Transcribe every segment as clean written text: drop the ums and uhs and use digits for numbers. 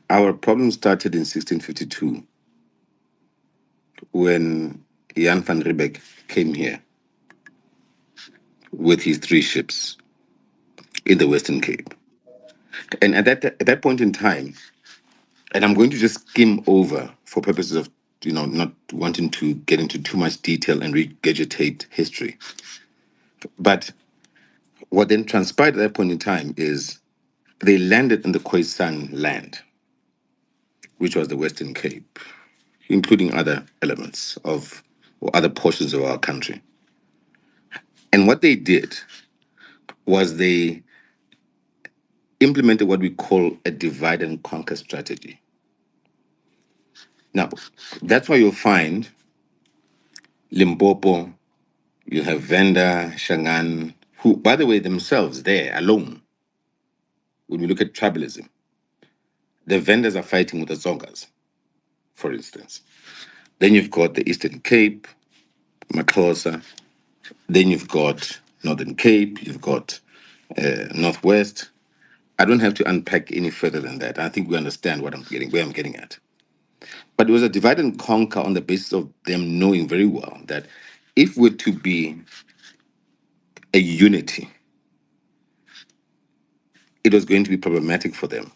Our problem started in 1652 when Jan van Riebeck came here with his 3 ships in the Western Cape. And at that point in time, and I'm going to just skim over for purposes of not wanting to get into too much detail and regurgitate history. But what then transpired at that point in time is they landed in the Khoisan land, which was the Western Cape, including other elements of or other portions of our country. And what they did was they implemented what we call a divide and conquer strategy. Now, that's why you'll find Limpopo, you have Venda, Shangan, who, by the way, themselves, there alone, when we look at tribalism, the Vendas are fighting with the Zongas, for instance. Then you've got the Eastern Cape, Maxhosa. Then you've got Northern Cape, you've got Northwest. I don't have to unpack any further than that. I think we understand where I'm getting at. But it was a divide and conquer on the basis of them knowing very well that if we're to be a unity, it was going to be problematic for them.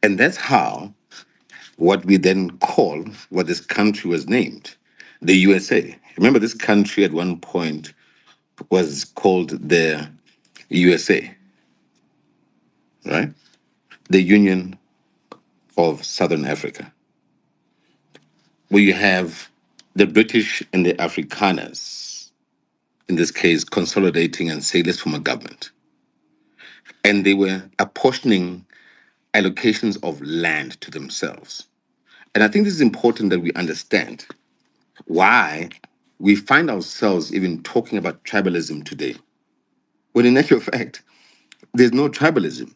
And that's how what we then call what this country was named, the USA. Remember, this country at one point was called the USA, right? The Union of Southern Africa, where you have the British and the Afrikaners, in this case, consolidating and say, let's form a government. And they were apportioning allocations of land to themselves. And I think this is important that we understand why we find ourselves even talking about tribalism today. When in actual fact, there's no tribalism.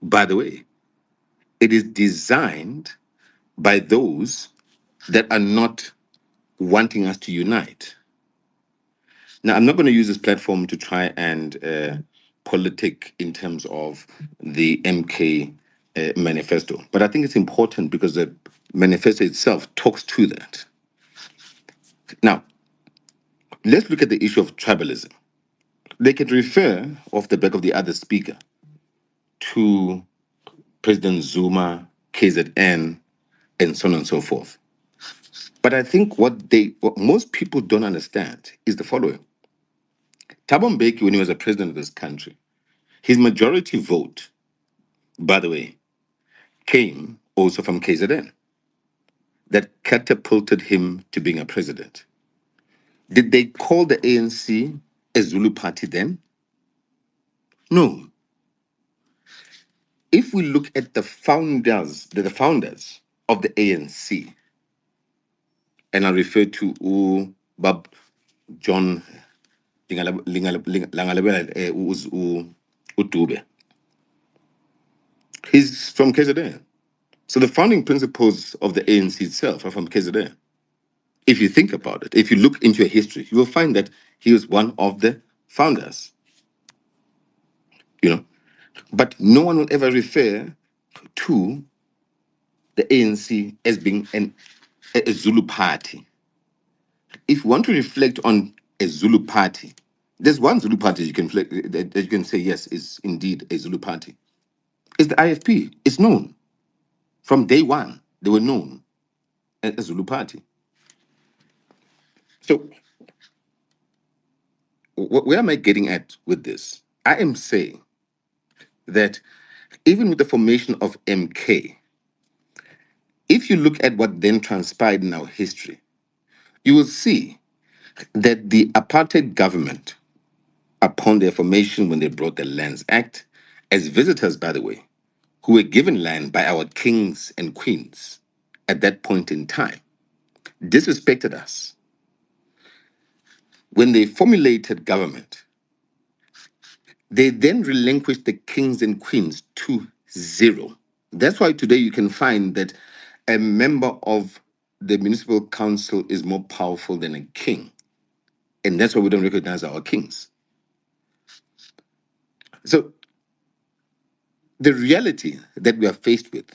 By the way, it is designed by those that are not wanting us to unite. Now, I'm not going to use this platform to try and politic in terms of the MK manifesto, but I think it's important because the manifesto itself talks to that. Now, let's look at the issue of tribalism. They can refer off the back of the other speaker to President Zuma, KZN, and so on and so forth. But I think what most people don't understand is the following. Thabo Mbeki, when he was the president of this country, his majority vote, by the way, came also from KZN that catapulted him to being a president. Did they call the ANC a Zulu party then? No. If we look at the founders of the ANC, and I refer to Bab John Udube, he's from KZN. So the founding principles of the ANC itself are from KZN. If you think about it, if you look into your history, you will find that he was one of the founders. You know, but no one will ever refer to the ANC as being a Zulu party. If you want to reflect on a Zulu party, there's one Zulu party that you can say yes is indeed a Zulu party. It's the IFP. It's known from day one. They were known as a Zulu party. So where am I getting at with this? I am saying that even with the formation of MK, if you look at what then transpired in our history, you will see that the apartheid government, upon their formation when they brought the Lands Act, as visitors, by the way, who were given land by our kings and queens at that point in time, disrespected us. When they formulated government, they then relinquished the kings and queens to zero. That's why today you can find that a member of the municipal council is more powerful than a king. And that's why we don't recognize our kings. So the reality that we are faced with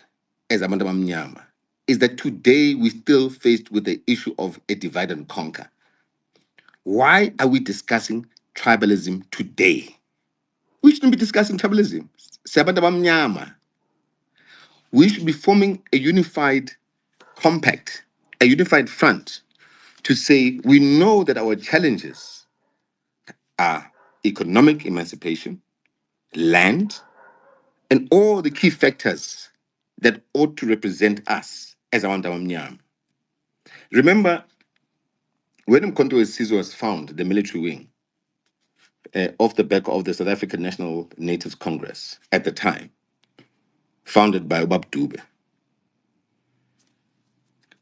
as abantu abamnyama is that today we're still faced with the issue of a divide and conquer. Why are we discussing tribalism today? We shouldn't be discussing tribalism. Siyabantu abamnyama. We should be forming a unified compact, a unified front to say we know that our challenges are economic emancipation, land, and all the key factors that ought to represent us as abantu abamnyama. Remember, when uMkhonto weSizwe was founded, the military wing, off the back of the South African National Natives Congress at the time, founded by Ubab Dube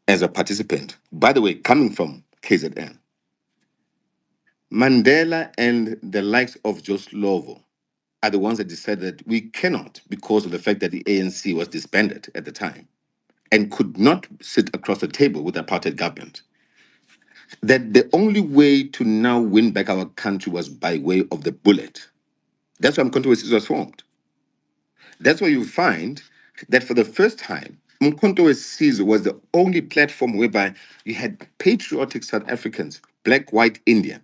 as a participant, by the way, coming from KZN. Mandela and the likes of Joe Slovo are the ones that decided that we cannot, because of the fact that the ANC was disbanded at the time and could not sit across the table with the apartheid government, that the only way to now win back our country was by way of the bullet. That's why Umkhonto weSizwe was formed. That's why you find that for the first time, Umkhonto weSizwe was the only platform whereby you had patriotic South Africans, black, white, Indian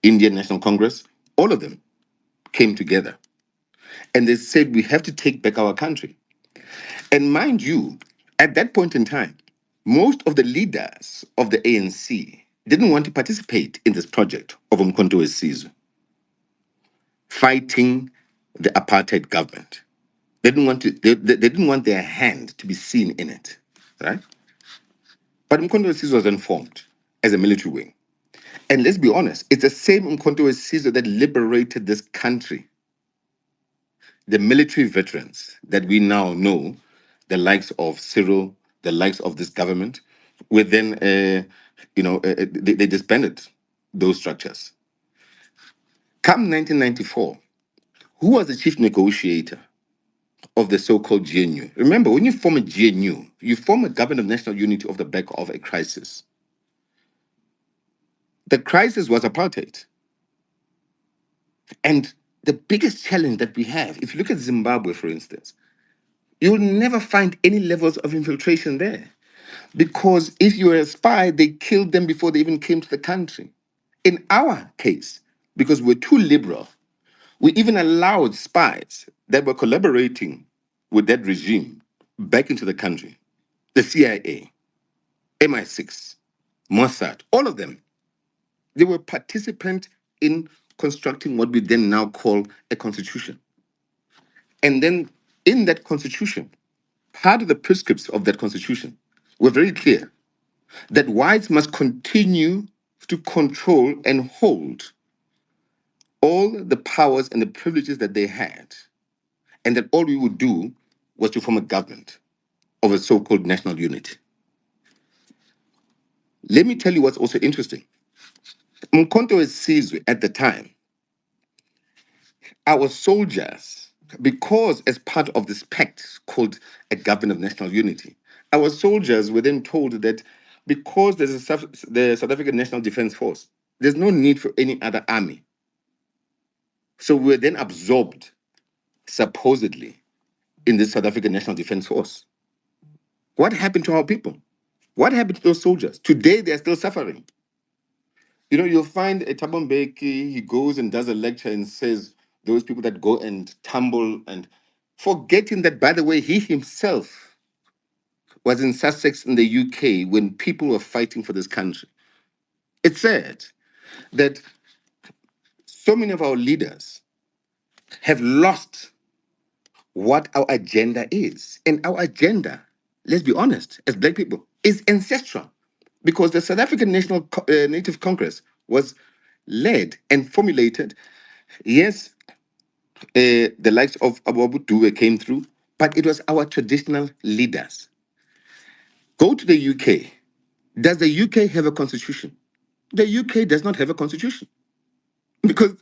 National Congress, all of them came together. And they said, we have to take back our country. And mind you, at that point in time, most of the leaders of the ANC didn't want to participate in this project of Umkhonto weSizwe, fighting the apartheid government. They didn't want to. They didn't want their hand to be seen in it, right? But Umkhonto weSizwe was informed as a military wing, and let's be honest, it's the same Umkhonto weSizwe that liberated this country. The military veterans that we now know, the likes of Cyril, the likes of this government, were then, they disbanded those structures. Come 1994, who was the chief negotiator of the so-called GNU? Remember, when you form a GNU, you form a government of national unity off the back of a crisis. The crisis was apartheid. And the biggest challenge that we have, if you look at Zimbabwe, for instance, you'll never find any levels of infiltration there. Because if you were a spy, they killed them before they even came to the country. In our case, because we're too liberal, we even allowed spies that were collaborating with that regime back into the country. The CIA, MI6, Mossad, all of them, they were participants in constructing what we then now call a constitution. And then in that constitution, part of the prescripts of that constitution were very clear that whites must continue to control and hold all the powers and the privileges that they had, and that all we would do was to form a government of a so-called national unity. Let me tell you what's also interesting. Umkhonto weSizwe at the time, our soldiers, because as part of this pact called a government of national unity, our soldiers were then told that because there's the South African National Defence Force, there's no need for any other army. So we were then absorbed, supposedly, in the South African National Defence Force. What happened to our people? What happened to those soldiers? Today, they're still suffering. You know, you'll find a Thabo Mbeki, he goes and does a lecture and says, those people that go and tumble, and forgetting that, by the way, he himself was in Sussex in the UK when people were fighting for this country. It's sad that so many of our leaders have lost what our agenda is. And our agenda, let's be honest, as Black people, is ancestral. Because the South African Native Congress was led and formulated. Yes, the likes of Abu Dube came through, but it was our traditional leaders. Go to the UK. Does the UK have a constitution? The UK does not have a constitution because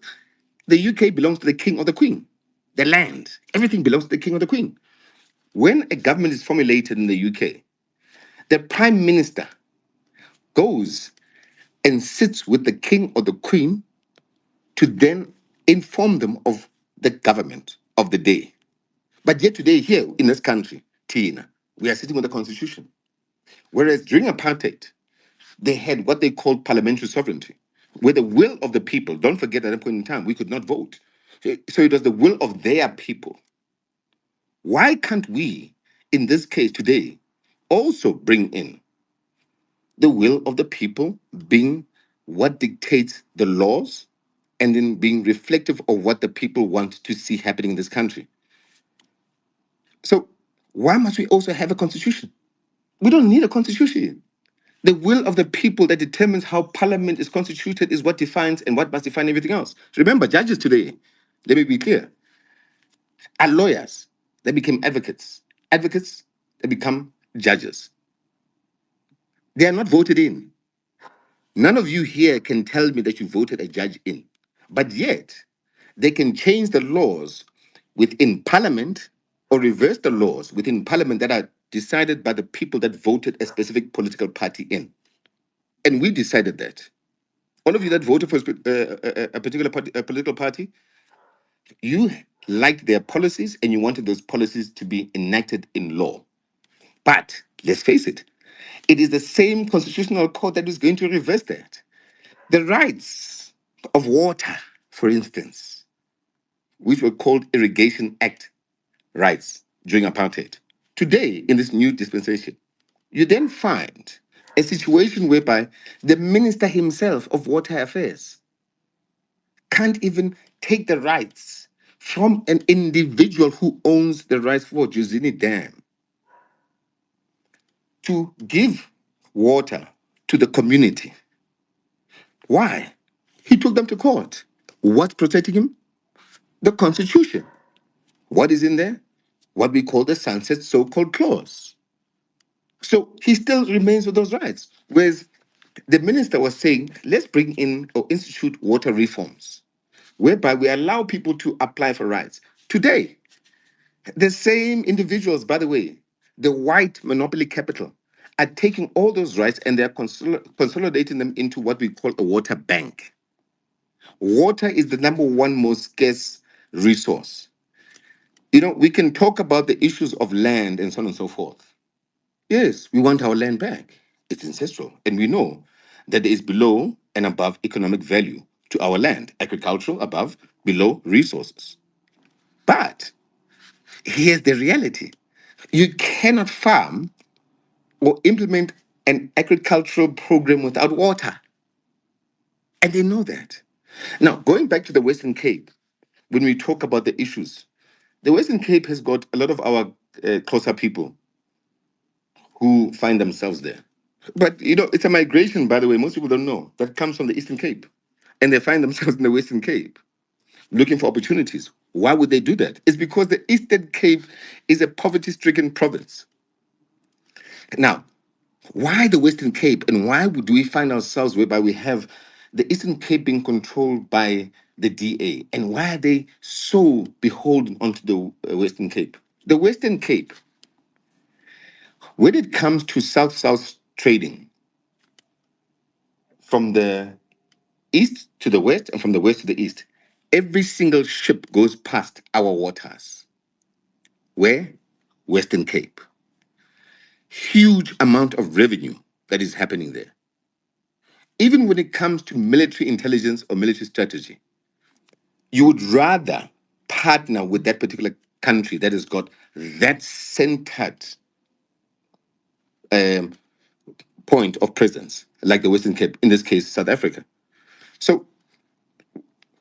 the UK belongs to the king or the queen. The land, everything belongs to the king or the queen. When a government is formulated in the UK, the prime minister goes and sits with the king or the queen to then inform them of the government of the day. But yet today here in this country, Tina, We are sitting with the constitution. Whereas during apartheid, they had what they called parliamentary sovereignty, where the will of the people, don't forget at that point in time, we could not vote. So it was the will of their people. Why can't we, in this case today, also bring in the will of the people being what dictates the laws and then being reflective of what the people want to see happening in this country? So why must we also have a constitution? We don't need a constitution. The will of the people that determines how parliament is constituted is what defines and what must define everything else. Remember, judges today, let me be clear, are lawyers. They became advocates. Advocates, they become judges. They are not voted in. None of you here can tell me that you voted a judge in. But yet, they can change the laws within parliament or reverse the laws within parliament that are decided by the people that voted a specific political party in. And we decided that. All of you that voted for a particular party, a political party, you liked their policies and you wanted those policies to be enacted in law. But let's face it, it is the same constitutional court that is going to reverse that. The rights of water, for instance, which were called Irrigation Act rights during apartheid. Today, in this new dispensation, you then find a situation whereby the minister himself of water affairs can't even take the rights from an individual who owns the rights for Juzini Dam to give water to the community. Why? He took them to court. What's protecting him? The Constitution. What is in there? What we call the sunset so-called clause. So he still remains with those rights. Whereas the minister was saying, let's bring in or institute water reforms, whereby we allow people to apply for rights. Today, the same individuals, by the way, the white monopoly capital, are taking all those rights and they're consolidating them into what we call a water bank. Water is the number one most scarce resource. You know, we can talk about the issues of land and so on and so forth. Yes, we want our land back. It's ancestral. And we know that there is below and above economic value to our land, agricultural above, below resources. But here's the reality: you cannot farm or implement an agricultural program without water. And they know that. Now, going back to the Western Cape, when we talk about the issues, the Western Cape has got a lot of our closer people who find themselves there. But, you know, it's a migration, by the way, most people don't know, that comes from the Eastern Cape. And they find themselves in the Western Cape looking for opportunities. Why would they do that? It's because the Eastern Cape is a poverty-stricken province. Now, why the Western Cape and why do we find ourselves whereby we have the Eastern Cape being controlled by the DA? And why are they so beholden onto the Western Cape? The Western Cape, when it comes to South-South trading, from the east to the west and from the west to the east, every single ship goes past our waters. Where? Western Cape. Huge amount of revenue that is happening there. Even when it comes to military intelligence or military strategy, you would rather partner with that particular country that has got that centered um, point of presence, like the Western Cape, in this case, South Africa. So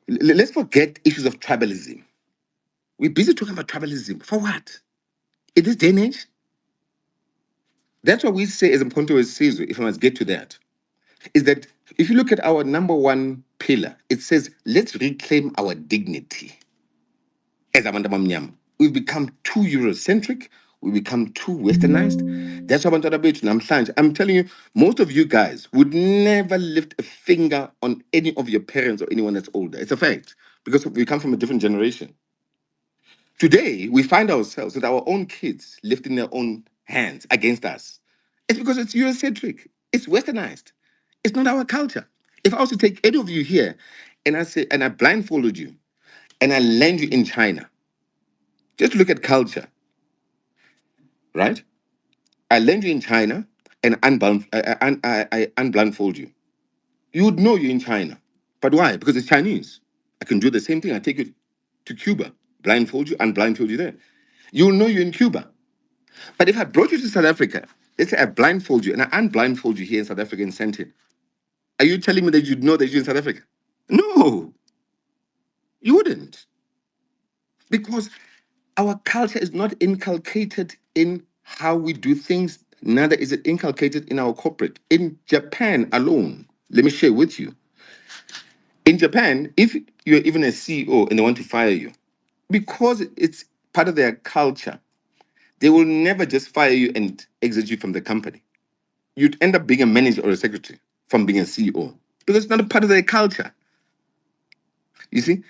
let's forget issues of tribalism. We're busy talking about tribalism. For what? In this day and age? That's what we say as ngoMkhonto weSizwe, if I must get to that, is that if you look at our number one pillar, it says, let's reclaim our dignity as abantu abamnyama. We've become too Eurocentric. We become too westernized. That's why abantwana bethu namhlanje, I'm telling you, most of you guys would never lift a finger on any of your parents or anyone that's older. It's a fact, because we come from a different generation. Today, we find ourselves with our own kids lifting their own hands against us. It's because it's Eurocentric. It's westernized. It's not our culture. If I was to take any of you here and I say, and I blindfolded you and I land you in China, just look at culture, right? I land you in China and I unblindfold you. You would know you're in China. But why? Because it's Chinese. I can do the same thing. I take you to Cuba, blindfold you, unblindfold you there. You'll know you're in Cuba. But if I brought you to South Africa, let's say I blindfold you and I unblindfold you here in South Africa and sent it, are you telling me that you'd know that you're in South Africa? No, you wouldn't. Because our culture is not inculcated in how we do things, neither is it inculcated in our corporate. In Japan alone, let me share with you. In Japan, if you're even a CEO and they want to fire you, because it's part of their culture, they will never just fire you and exit you from the company. You'd end up being a manager or a secretary from being a CEO because it's not a part of their culture. You see,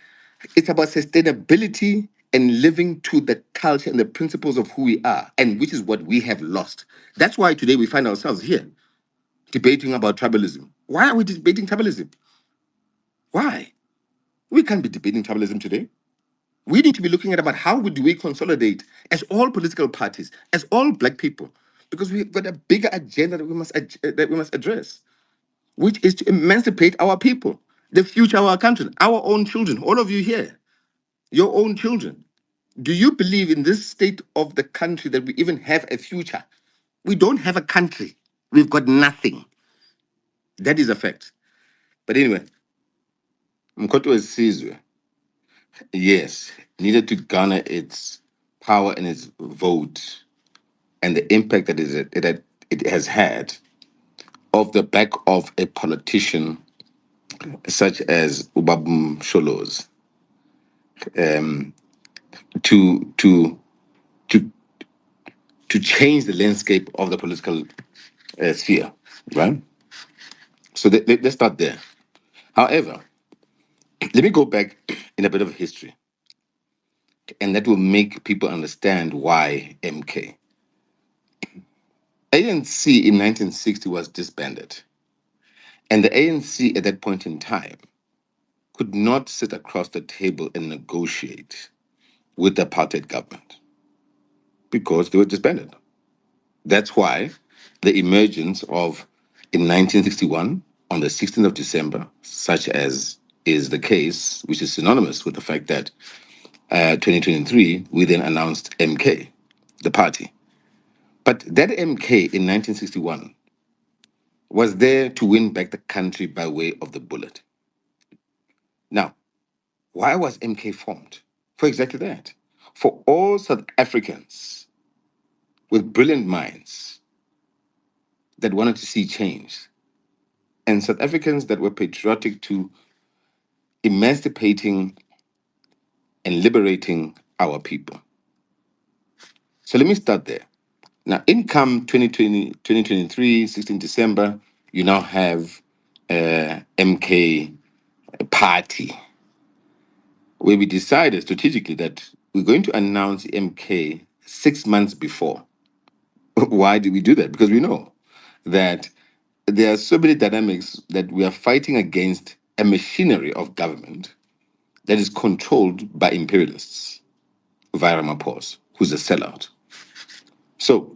it's about sustainability and living to the culture and the principles of who we are, and which is what we have lost. That's why today we find ourselves here debating about tribalism. Why are we debating tribalism? Why? We can't be debating tribalism today. We need to be looking at about how do we consolidate as all political parties, as all black people, because we've got a bigger agenda that we must address, which is to emancipate our people, the future of our country, our own children, all of you here, your own children. Do you believe in this state of the country that we even have a future? We don't have a country. We've got nothing. That is a fact. But anyway, ngoMkhonto weSizwe, yes, needed to garner its power and its vote and the impact that it has had off the back of a politician such as Ubabum Sholos, to to to to change the landscape of the political sphere, right? So let's start there. However, let me go back in a bit of history, and that will make people understand why MK. ANC in 1960 was disbanded, and the ANC at that point in time could not sit across the table and negotiate with the apartheid government because they were disbanded. That's why the emergence of, in 1961, on the 16th of December, such as is the case, which is synonymous with the fact that 2023, we then announced MK, the party. But that MK in 1961 was there to win back the country by way of the bullet. Now, why was MK formed? For exactly that. For all South Africans with brilliant minds that wanted to see change, and South Africans that were patriotic to emancipating and liberating our people. So let me start there. Now, in come 2023, 16 December, you now have MK party, where we decided strategically that we're going to announce MK 6 months before. Why did we do that? Because we know that there are so many dynamics that we are fighting against a machinery of government that is controlled by imperialists via Ramaphosa, who's a sellout. So,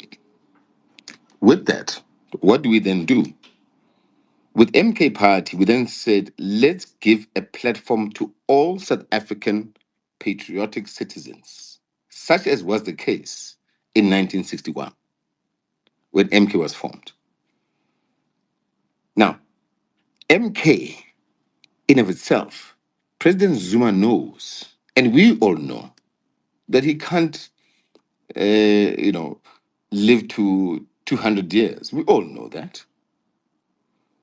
with that, what do we then do? With MK Party, we then said, let's give a platform to all South African patriotic citizens, such as was the case in 1961 when MK was formed. Now, MK in of itself, President Zuma knows, and we all know, that he can't, you know, live to 200 years. We all know that.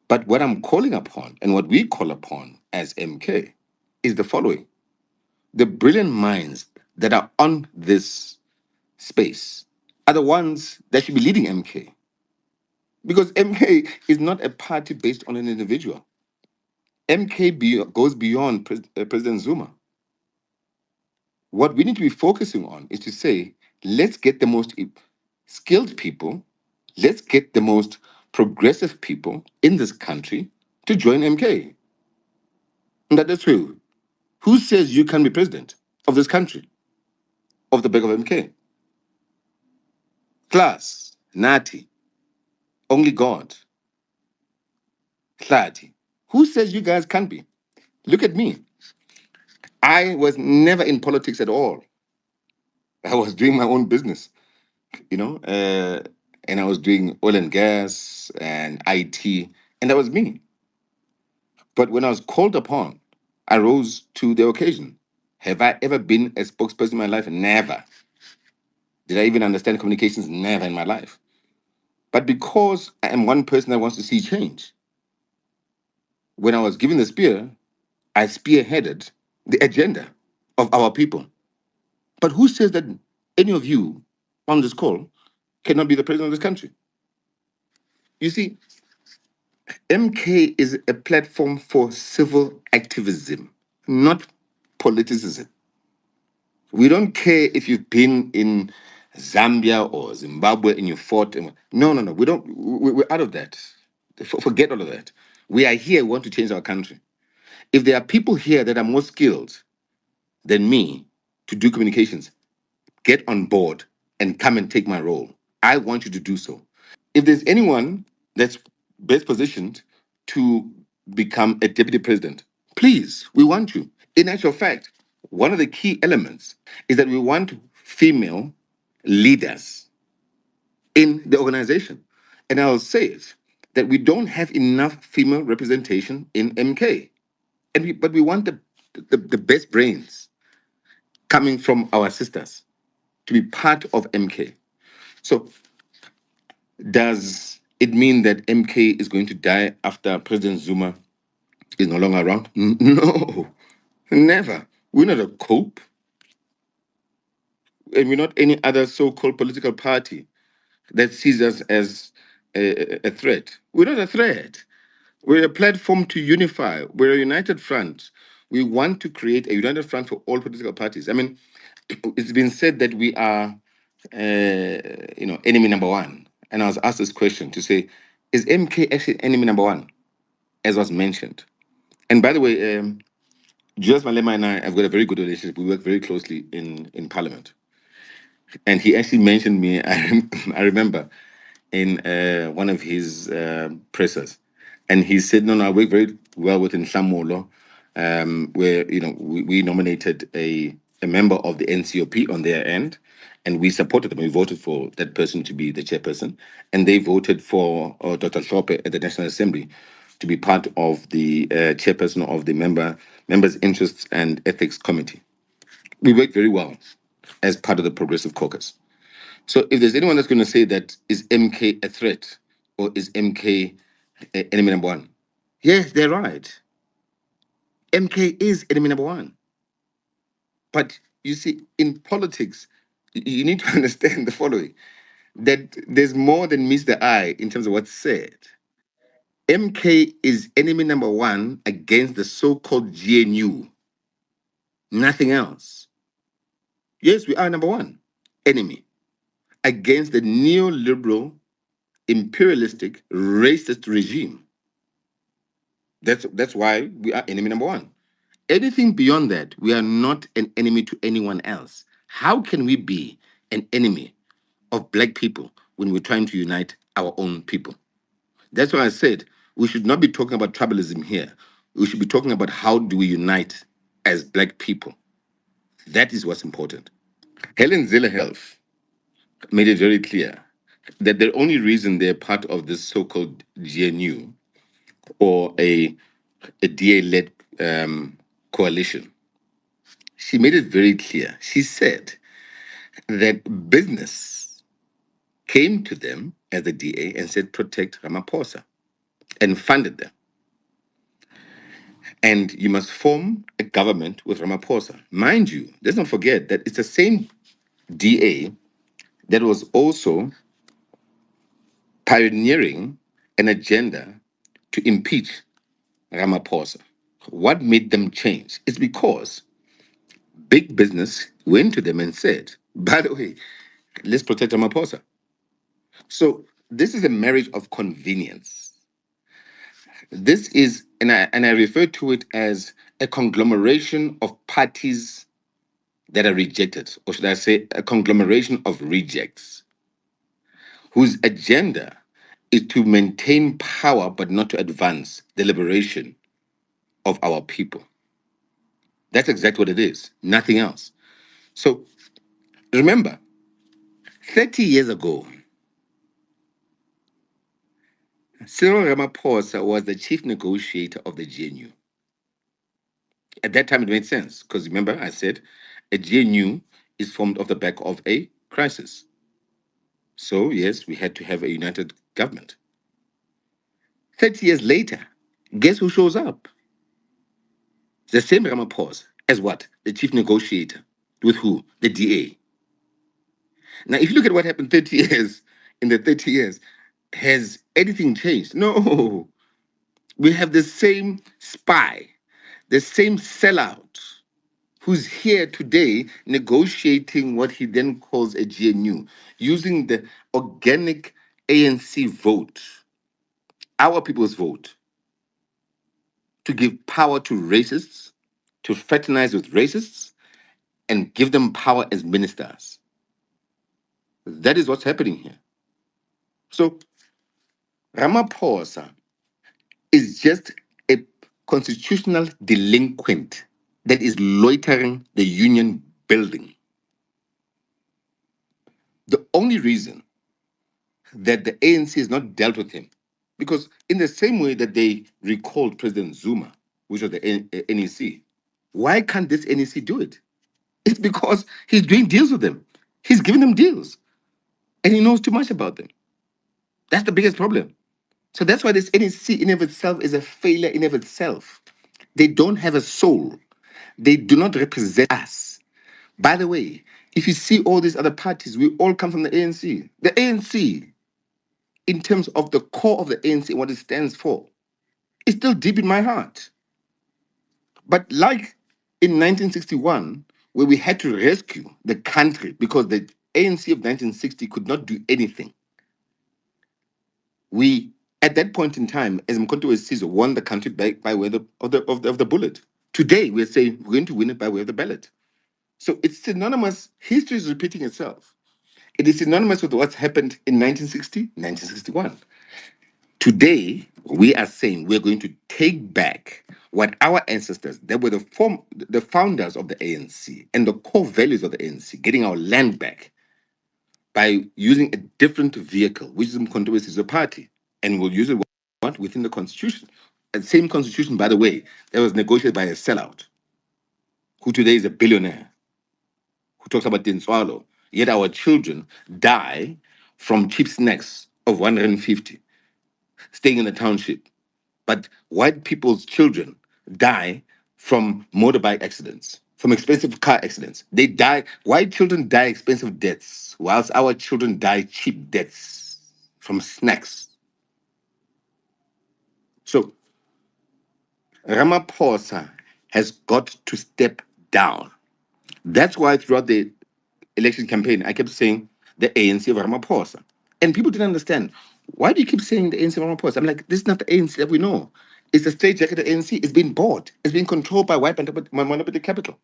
But what I'm calling upon, and what we call upon as MK, is the following. The brilliant minds that are on this space are the ones that should be leading MK. Because MK is not a party based on an individual. Goes beyond President Zuma. What we need to be focusing on is to say, let's get the most skilled people, let's get the most progressive people in this country to join MK. And that is true. Who says you can be president of this country, of the back of MK? Class, Nati, only God, Hlati. Who says you guys can't be? Look at me. I was never in politics at all. I was doing my own business, you know, and I was doing oil and gas and IT, and that was me. But when I was called upon, I rose to the occasion. Have I ever been a spokesperson in my life? Never. Did I even understand communications? Never in my life. But because I am one person that wants to see change, when I was given the spear, I spearheaded the agenda of our people. But who says that any of you on this call cannot be the president of this country? You see, MK is a platform for civil activism, not politicism. We don't care if you've been in Zambia or Zimbabwe and you fought. No, no, no. We don't. We're out of that. Forget all of that. We are here. We want to change our country. If there are people here that are more skilled than me to do communications, get on board and come and take my role. I want you to do so. If there's anyone that's best positioned to become a deputy president, please, we want you. In actual fact, one of the key elements is that we want female leaders in the organization. And I'll say it that we don't have enough female representation in MK. But we want the best brains coming from our sisters to be part of MK. So does it mean that MK is going to die after President Zuma is no longer around? No, never. We're not a cope, and we're not any other so-called political party that sees us as a threat. We're not a threat. We're a platform to unify. We're a united front. We want to create a united front for all political parties. I mean, it's been said that we are, enemy number one. And I was asked this question to say, is MK actually enemy number one, as was mentioned? And by the way, Julius Malema and I have got a very good relationship. We work very closely in Parliament. And he actually mentioned me, I remember, in one of his pressers. And he said, no, I work very well with uNhlamulo, where, we nominated a member of the NCOP on their end, and we supported them. We voted for that person to be the chairperson, and they voted for Dr. Hlophe at the National Assembly to be part of the chairperson of the Members' Interests and Ethics Committee. We work very well as part of the Progressive Caucus. So if there's anyone that's going to say that is MK a threat or is MK enemy number one, yes, they're right. MK is enemy number one. But you see, in politics, you need to understand the following, that there's more than meets the eye in terms of what's said. MK is enemy number one against the so-called GNU. Nothing else. Yes, we are number one enemy against the neoliberal, imperialistic, racist regime. That's why we are enemy number one. Anything beyond that, we are not an enemy to anyone else. How can we be an enemy of black people when we're trying to unite our own people? That's why I said we should not be talking about tribalism here. We should be talking about how do we unite as black people. That is what's important. Helen Zille Health made it very clear that the only reason they're part of this so-called GNU or a DA-led coalition, she made it very clear. She said that business came to them as the DA and said, protect Ramaphosa, and funded them. And you must form a government with Ramaphosa. Mind you, let's not forget that it's the same DA that was also pioneering an agenda to impeach Ramaphosa. What made them change? It's because big business went to them and said, by the way, let's protect Ramaphosa. So this is a marriage of convenience. This is, and I refer to it as a conglomeration of parties that are rejected, or should I say, a conglomeration of rejects whose agenda is to maintain power but not to advance the liberation of our people. That's exactly what it is, nothing else. So remember, 30 years ago, Cyril Ramaphosa was the chief negotiator of the GNU. At that time, it made sense because remember, I said a GNU is formed off the back of a crisis. So, yes, we had to have a united government. 30 years later, guess who shows up? The same Ramaphosa as what? The chief negotiator. With who? The DA. Now, if you look at what happened 30 years, in the 30 years, has anything changed? No. We have the same spy, the same sellout who's here today negotiating what he then calls a GNU, using the organic ANC vote, our people's vote, to give power to racists, to fraternize with racists, and give them power as ministers. That is what's happening here. So Ramaphosa is just a constitutional delinquent that is loitering the union building. The only reason that the ANC has not dealt with him, because in the same way that they recalled President Zuma, which was the NEC, why can't this NEC do it? It's because he's doing deals with them. He's giving them deals, and he knows too much about them. That's the biggest problem. So that's why this NEC in of itself is a failure in of itself. They don't have a soul. They do not represent us. By the way, if you see all these other parties, we all come from the ANC. The ANC, in terms of the core of the ANC, what it stands for, is still deep in my heart. But like in 1961, where we had to rescue the country because the ANC of 1960 could not do anything, we, at that point in time, as Mkhonto weSizwe, won the country back by way of the bullet. Today, we're saying we're going to win it by way of the ballot. So it's synonymous. History is repeating itself. It is synonymous with what's happened in 1960, 1961. Today, we are saying we're going to take back what our ancestors, they were the founders of the ANC and the core values of the ANC, getting our land back by using a different vehicle, which is Mkhonto weSizwe Party, and we'll use it what within the constitution. And same constitution, by the way, that was negotiated by a sellout, who today is a billionaire, who talks about Tinswalo. Yet our children die from cheap snacks of 150, staying in the township. But white people's children die from motorbike accidents, from expensive car accidents. They die, white children die expensive deaths, whilst our children die cheap deaths from snacks. So Ramaphosa has got to step down. That's why throughout the election campaign, I kept saying the ANC of Ramaphosa. And people didn't understand. Why do you keep saying the ANC of Ramaphosa? I'm like, this is not the ANC that we know. It's a straitjacket ANC. It's been bought. It's been controlled by white monopoly capital.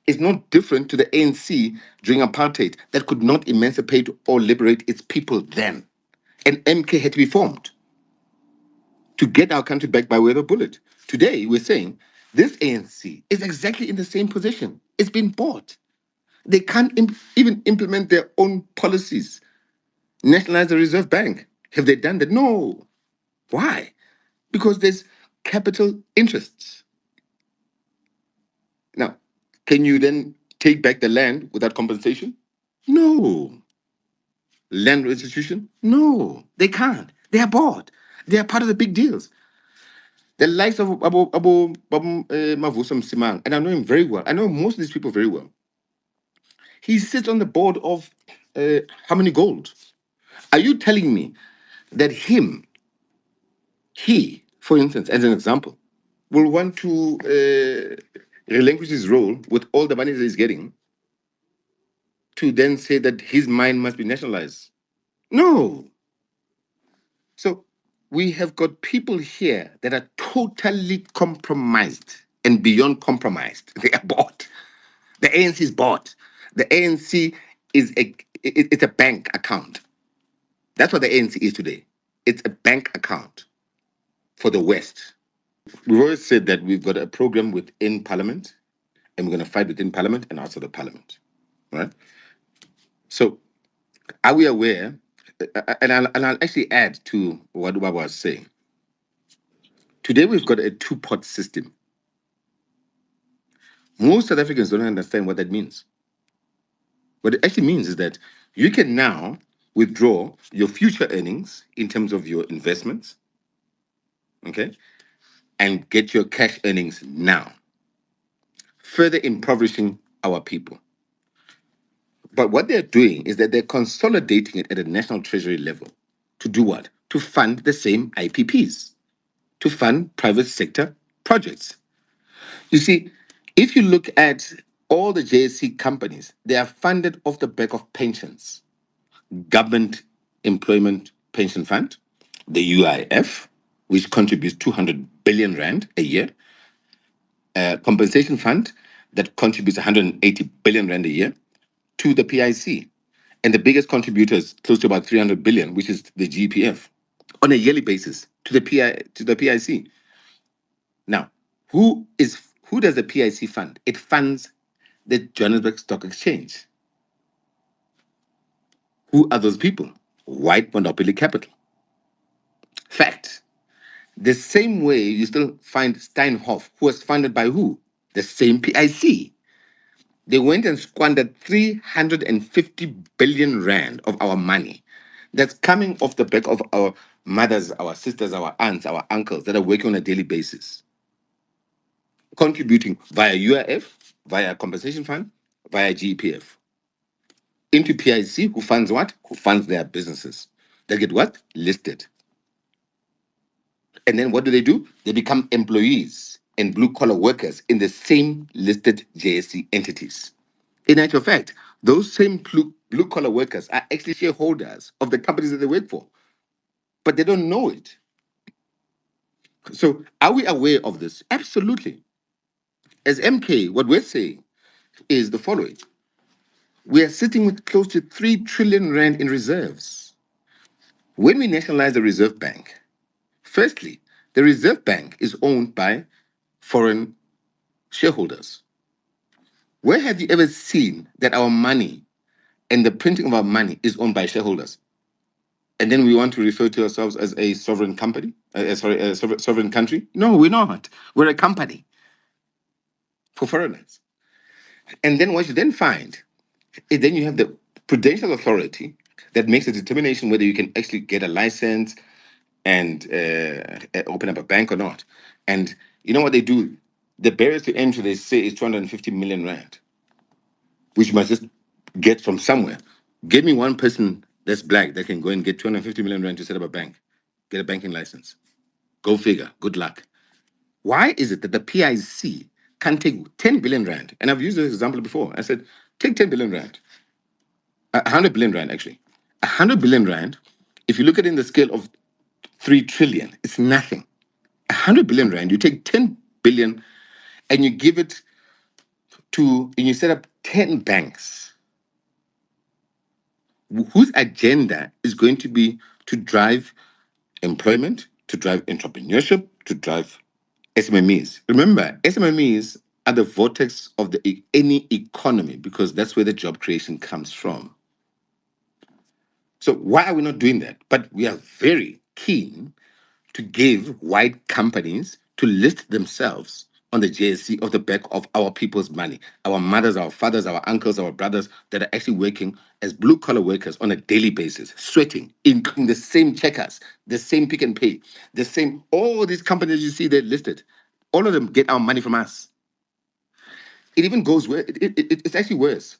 It's not different to the ANC during apartheid that could not emancipate or liberate its people then. And MK had to be formed to get our country back by way of a bullet. Today, we're saying this ANC is exactly in the same position. It's been bought. They can't even implement their own policies. Nationalize the Reserve Bank. Have they done that? No. Why? Because there's capital interests. Now, can you then take back the land without compensation? No. Land restitution? No. They can't. They are bought. They are part of the big deals. The likes of Abu Mavusam Simang, and I know him very well. I know most of these people very well. He sits on the board of Harmony Gold. Are you telling me that he, for instance, as an example, will want to relinquish his role with all the money that he's getting to then say that his mine must be nationalized? No. So we have got people here that are totally compromised and beyond compromised. They are bought. The ANC is bought. The ANC is it's a bank account. That's what the ANC is today. It's a bank account for the West. We've always said that we've got a program within Parliament, and we're going to fight within Parliament and outside of Parliament, right? So, are we aware? And I'll actually add to what Baba was saying. Today, we've got a two-pot system. Most South Africans don't understand what that means. What it actually means is that you can now withdraw your future earnings in terms of your investments, okay, and get your cash earnings now, further impoverishing our people. But what they're doing is that they're consolidating it at a national treasury level. To do what? To fund the same IPPs, to fund private sector projects. You see, if you look at all the JSC companies, they are funded off the back of pensions, Government Employment Pension Fund, the UIF, which contributes 200 billion rand a year, compensation fund that contributes 180 billion rand a year, to the PIC. And the biggest contributor is close to about 300 billion, which is the GPF, on a yearly basis to the PIC. Now, who does the PIC fund? It funds the Johannesburg Stock Exchange. Who are those people? White monopoly capital. Fact. The same way you still find Steinhoff, who was funded by who? The same PIC. They went and squandered 350 billion rand of our money that's coming off the back of our mothers, our sisters, our aunts, our uncles that are working on a daily basis, contributing via UIF, via compensation fund, via GPF into PIC, who funds what? Who funds their businesses. They get what? Listed. And then what do? They become employees and blue collar workers in the same listed JSC entities. In actual fact, those same blue collar workers are actually shareholders of the companies that they work for, but they don't know it. So, are we aware of this? Absolutely. As MK, what we're saying is the following: we are sitting with close to 3 trillion rand in reserves. When we nationalize the Reserve Bank, firstly, the Reserve Bank is owned by foreign shareholders. Where have you ever seen that our money and the printing of our money is owned by shareholders? And then we want to refer to ourselves as a sovereign company, sovereign country? No, we're not. We're a company for foreigners. And then what you then find is then you have the prudential authority that makes a determination whether you can actually get a license and open up a bank or not. And you know what they do? The barriers to entry, they say, is 250 million rand, which you must just get from somewhere. Give me one person that's black that can go and get 250 million rand to set up a bank, get a banking license. Go figure. Good luck. Why is it that the PIC can take 10 billion rand? And I've used this example before. I said, take 10 billion rand, 100 billion rand actually. 100 billion rand, if you look at it in the scale of 3 trillion, it's nothing. 100 billion rand, you take 10 billion and you give it and you set up 10 banks whose agenda is going to be to drive employment, to drive entrepreneurship, to drive SMMEs. Remember, SMMEs are the vortex of any economy because that's where the job creation comes from. So why are we not doing that? But we are very keen to give white companies to list themselves on the JSC of the back of our people's money, our mothers, our fathers, our uncles, our brothers that are actually working as blue collar workers on a daily basis, sweating, in the same checkers, the same Pick and Pay, the same, all these companies you see they're listed, all of them get our money from us. It even goes where it's actually worse.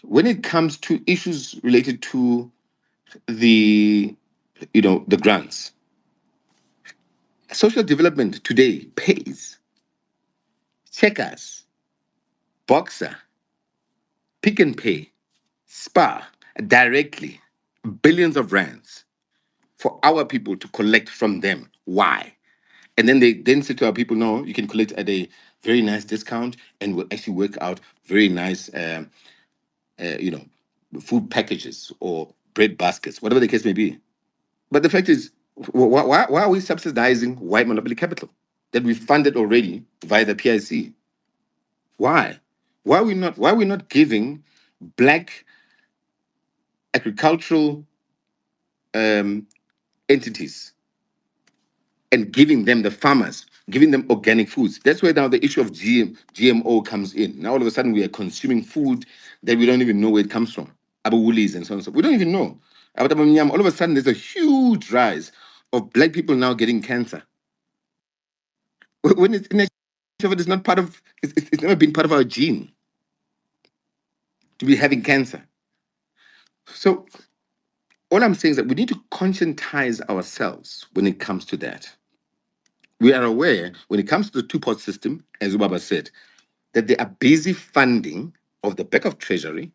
When it comes to issues related to the the grants, social development today pays checkers, boxer, Pick and Pay, Spar directly billions of rands for our people to collect from them. Why? And then they then say to our people, no, you can collect at a very nice discount and we'll actually work out very nice, food packages or bread baskets, whatever the case may be. But the fact is, why are we subsidizing white monopoly capital that we funded already via the PIC? Why? Why are we not giving black agricultural entities and giving them, the farmers, giving them organic foods? That's where now the issue of GMO comes in. Now all of a sudden we are consuming food that we don't even know where it comes from. Abu woolies and so on and so forth. We don't even know. All of a sudden there's a huge rise of black people now getting cancer. When it's in it's not part of, it's never been part of our gene to be having cancer. So all I'm saying is that we need to conscientize ourselves when it comes to that. We are aware when it comes to the two-pot system, as Ubaba said, that they are busy funding of the back of treasury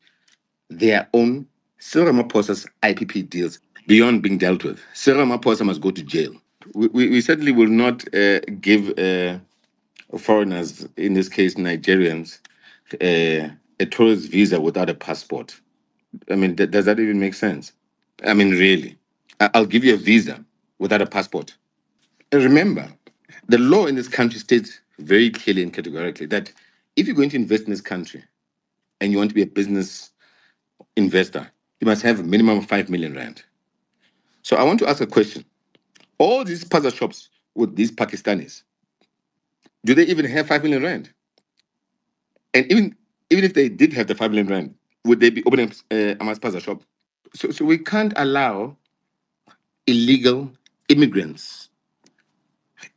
their own Cyril Ramaphosa's IPP deals beyond being dealt with. Cyril Ramaphosa must go to jail. We certainly will not give foreigners, in this case Nigerians, a tourist visa without a passport. I mean, does that even make sense? I mean, really? I'll give you a visa without a passport. And remember, the law in this country states very clearly and categorically that if you're going to invest in this country and you want to be a business investor, you must have a minimum of 5 million rand. So I want to ask a question. All these puzzle shops with these Pakistanis, do they even have 5 million rand? And even if they did have the 5 million rand, would they be opening a mass puzzle shop? So we can't allow illegal immigrants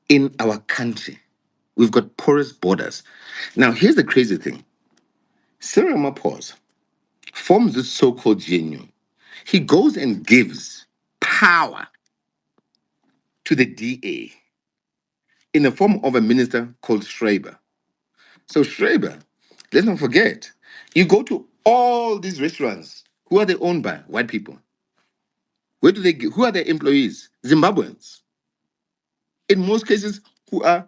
in our country. We've got porous borders. Now, here's the crazy thing. Cyril Ramaphosa forms this so-called GNU. He goes and gives power to the DA in the form of a minister called Schreiber. So Schreiber, let's not forget, you go to all these restaurants. Who are they owned by? White people. Where do they? Who are their employees? Zimbabweans. In most cases, who are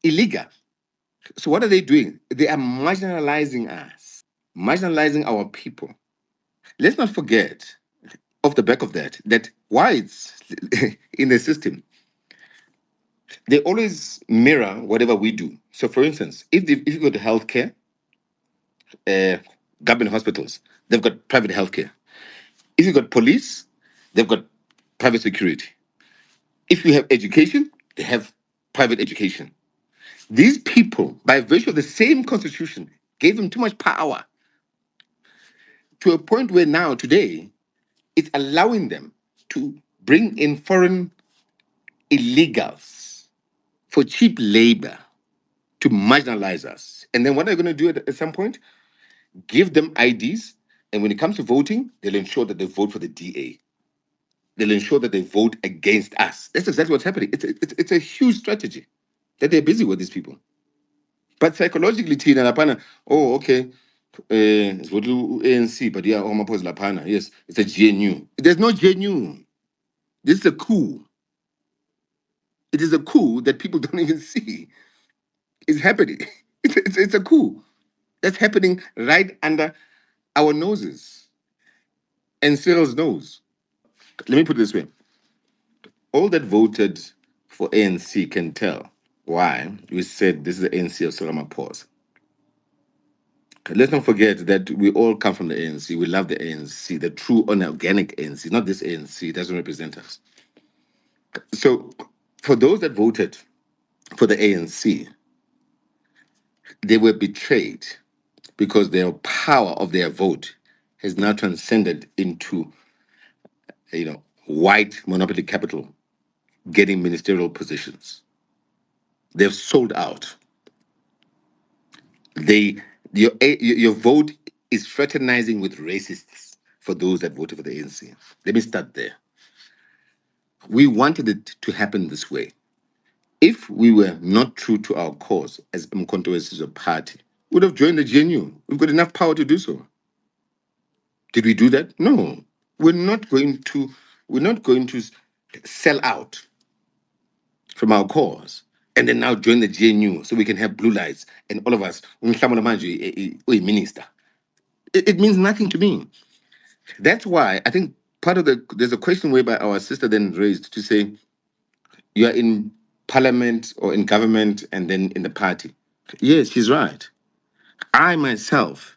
illegal. So what are they doing? They are marginalizing us, marginalizing our people. Let's not forget, off the back of that, that whites in the system, they always mirror whatever we do. So, for instance, if you go to healthcare, uh, government hospitals, they've got private healthcare. If you've got police, they've got private security. If you have education, they have private education. These people, by virtue of the same constitution, gave them too much power to a point where now, today, it's allowing them to bring in foreign illegals for cheap labor to marginalize us. And then what are they going to do at some point? Give them IDs. And when it comes to voting, they'll ensure that they vote for the DA. They'll ensure that they vote against us. That's exactly what's happening. It's a huge strategy that they're busy with, these people. But psychologically, Tina Lapana, oh, okay, it's what ANC, but yeah, Omapos Lapana, yes, it's a GNU. There's no GNU. This is a coup. It is a coup that people don't even see. It's happening. It's a coup that's happening right under our noses and Cyril's nose. Let me put it this way. All that voted for ANC can tell why we said this is the ANC of Cyril Ramaphosa. Let's not forget that we all come from the ANC. We love the ANC, the true, unorganic ANC, not this ANC. It doesn't represent us. So, for those that voted for the ANC, they were betrayed because their power of their vote has now transcended into, white monopoly capital getting ministerial positions. They've sold out. Your vote is fraternizing with racists for those that voted for the ANC. Let me start there. We wanted it to happen this way. If we were not true to our cause as uMkhonto as a party, we would have joined the GNU. We've got enough power to do so. Did we do that? No. We're not going to. We're not going to sell out from our cause and then now join the GNU so we can have blue lights and all of us. uNhlamulo manje, minister. It means nothing to me. That's why I think part of there's a question whereby our sister then raised to say, you are in parliament or in government and then in the party. Yes, she's right. I myself,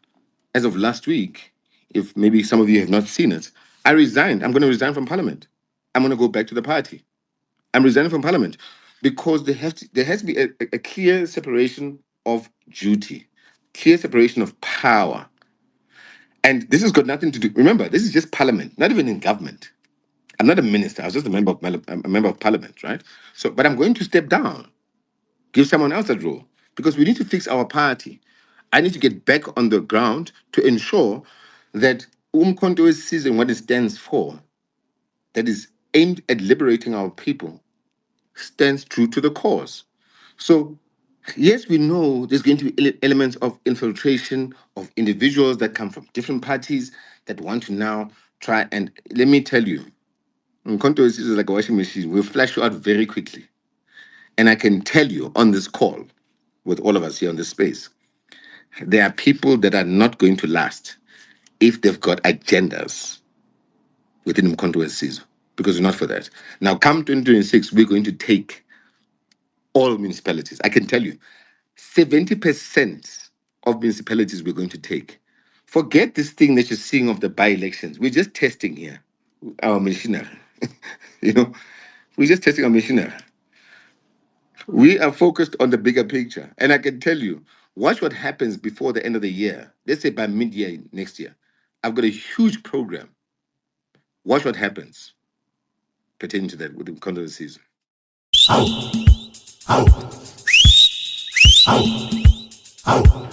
as of last week, if maybe some of you have not seen it, I resigned. I'm going to resign from parliament. I'm going to go back to the party. I'm resigning from parliament because there has to be a clear separation of duty, clear separation of power. And this has got nothing to do. Remember, this is just parliament, not even in government. I'm not a minister. I was just a member of parliament, right? So, but I'm going to step down, give someone else that role because we need to fix our party. I need to get back on the ground to ensure that uMkhonto is seizing what it stands for, that is aimed at liberating our people, stands true to the cause. So, yes, we know there's going to be elements of infiltration of individuals that come from different parties that want to now try and let me tell you, Mkhonto is like a washing machine. We'll flash you out very quickly. And I can tell you on this call, with all of us here on this space, there are people that are not going to last if they've got agendas within Mkhonto and weSizwe, because we're not for that. Now, come 2026, we're going to take all municipalities. I can tell you, 70% of municipalities we're going to take. Forget this thing that you're seeing of the by-elections. We're just testing here our machinery. you know, we're just testing our machinery. We are focused on the bigger picture. And I can tell you, watch what happens before the end of the year. Let's say by mid-year next year. I've got a huge program. Watch what happens pertaining to that with the content season. Au, au, au, au.